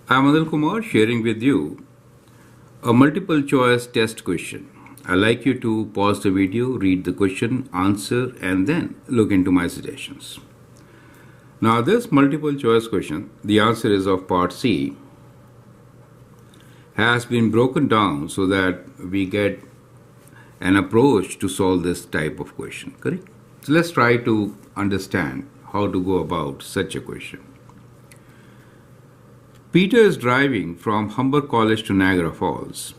I'm Anil Kumar sharing with you a multiple choice test question. I'd like you to pause the video, read the question, answer, and then look into my suggestions. Now, this multiple choice question, the answer is of part C, has been broken down so that we get an approach to solve this type of question, correct? So let's try to understand how to go about such a question. Peter is driving from Humber College to Niagara Falls.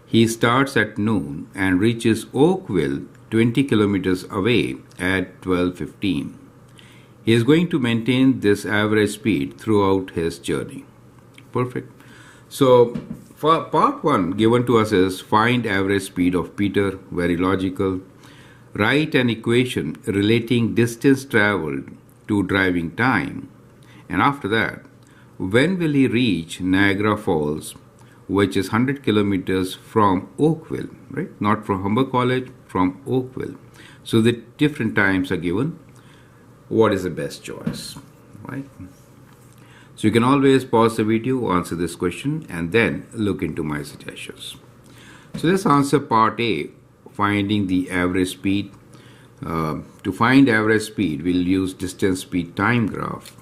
He starts at noon and reaches Oakville 20 kilometers away at 12:15. He is going to maintain this average speed throughout his journey. Perfect. So, for part 1 given to us is find average speed of Peter, very logical. Write an equation relating distance traveled to driving time. And after that, when will he reach Niagara Falls, which is 100 kilometers from Oakville, right? Not from Humber College, from Oakville. So the different times are given. What is the best choice, right? So you can always pause the video, answer this question, and then look into my suggestions. So let's answer part A, finding the average speed. To find average speed, we'll use distance speed time graph.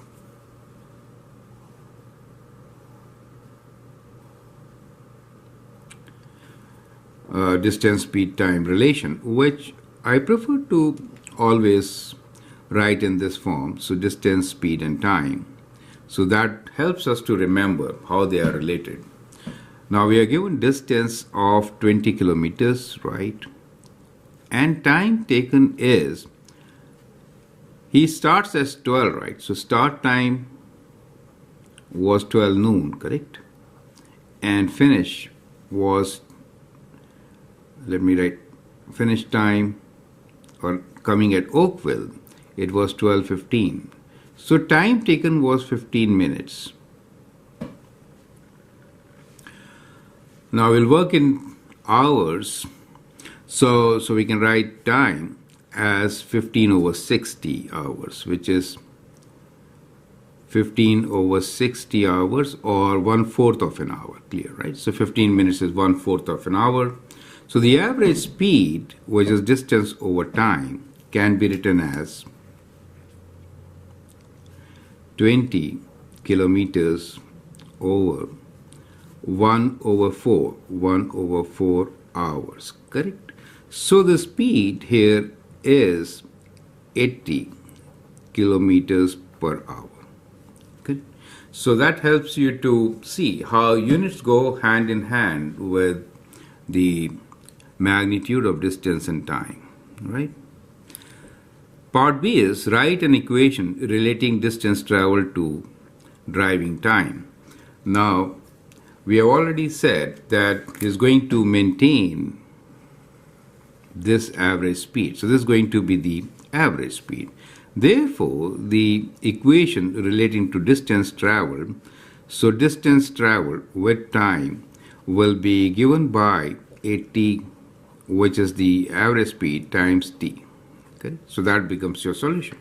Distance speed time relation, which I prefer to always write in this form. So distance, speed, and time. So that helps us to remember how they are related. Now we are given distance of 20 kilometers, right? And time taken is, he starts as 12, right? So start time was 12 noon, correct? And finish was, let me write, finish time or coming at Oakville, it was 12:15. So time taken was 15 minutes. Now we'll work in hours. So we can write time as 15 over 60 hours, which is 15 over 60 hours or 1/4 of an hour, clear, right? So 15 minutes is 1/4 of an hour. So the average speed, which is distance over time, can be written as 20 kilometers over 1/4 hours, correct? So the speed here is 80 kilometers per hour. Okay? So that helps you to see how units go hand in hand with the magnitude of distance and time, right? Part B is write an equation relating distance traveled to driving time. Now, we have already said that he's going to maintain this average speed. So this is going to be the average speed. Therefore, the equation relating to distance traveled, so distance traveled with time will be given by 80, which is the average speed, times t. Okay? So that becomes your solution.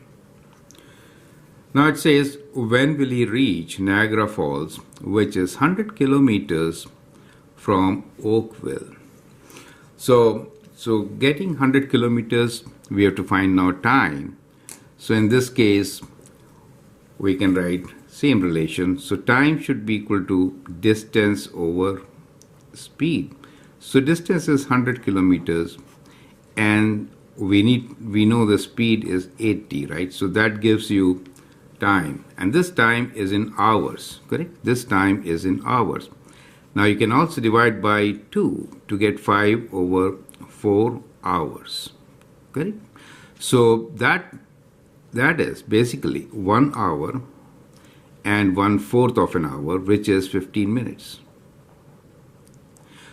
Now it says, when will he reach Niagara Falls, which is 100 kilometers from Oakville? So getting 100 kilometers, we have to find now time. So in this case, we can write same relation. So time should be equal to distance over speed. So distance is 100 kilometers and we know the speed is 80, right? So that gives you time, and this time is in hours, correct? This time is in hours. Now you can also divide by 2 to get 5/4 hours, correct? So that is basically 1 hour and 1/4 of an hour, which is 15 minutes.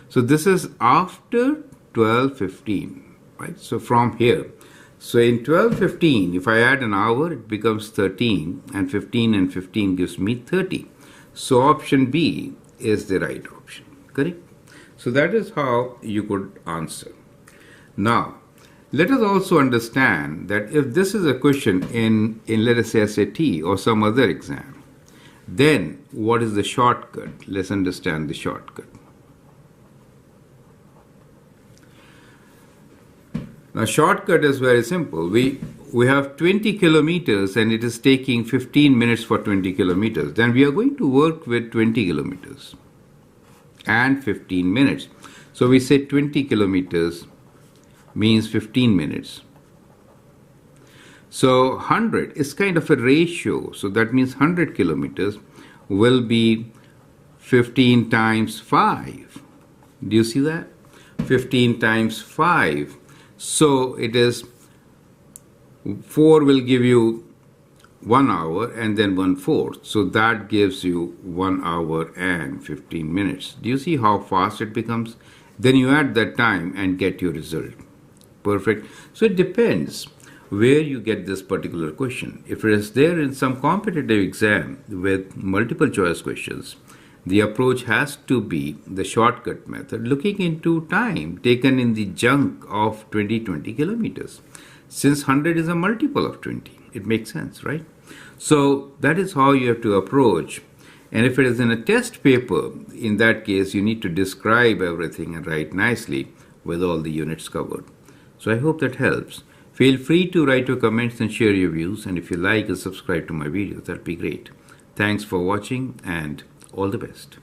So this is after 12:15, right? So from here, so in 12:15, if I add an hour, it becomes 13, and 15 gives me 30. So option B is the right option, correct? So that is how you could answer. Now, let us also understand that if this is a question in let us say SAT or some other exam, Then, what is the shortcut? Let's understand the shortcut. Now, shortcut is very simple. We have 20 kilometers and it is taking 15 minutes for 20 kilometers. Then we are going to work with 20 kilometers and 15 minutes. So we say 20 kilometers means 15 minutes. So 100 is kind of a ratio. So that means 100 kilometers will be 15 times 5. Do you see that? 15 times 5. So it is 4 will give you 1 hour and then 1/4. So that gives you 1 hour and 15 minutes. Do you see how fast it becomes? Then you add that time and get your result. Perfect. So it depends where you get this particular question. If it is there in some competitive exam with multiple choice questions, the approach has to be the shortcut method, looking into time taken in the chunk of 20 kilometers. Since 100 is a multiple of 20, it makes sense, right? So that is how you have to approach. And if it is in a test paper, in that case, you need to describe everything and write nicely with all the units covered. So I hope that helps. Feel free to write your comments and share your views. And if you like and subscribe to my videos, that'd be great. Thanks for watching and all the best.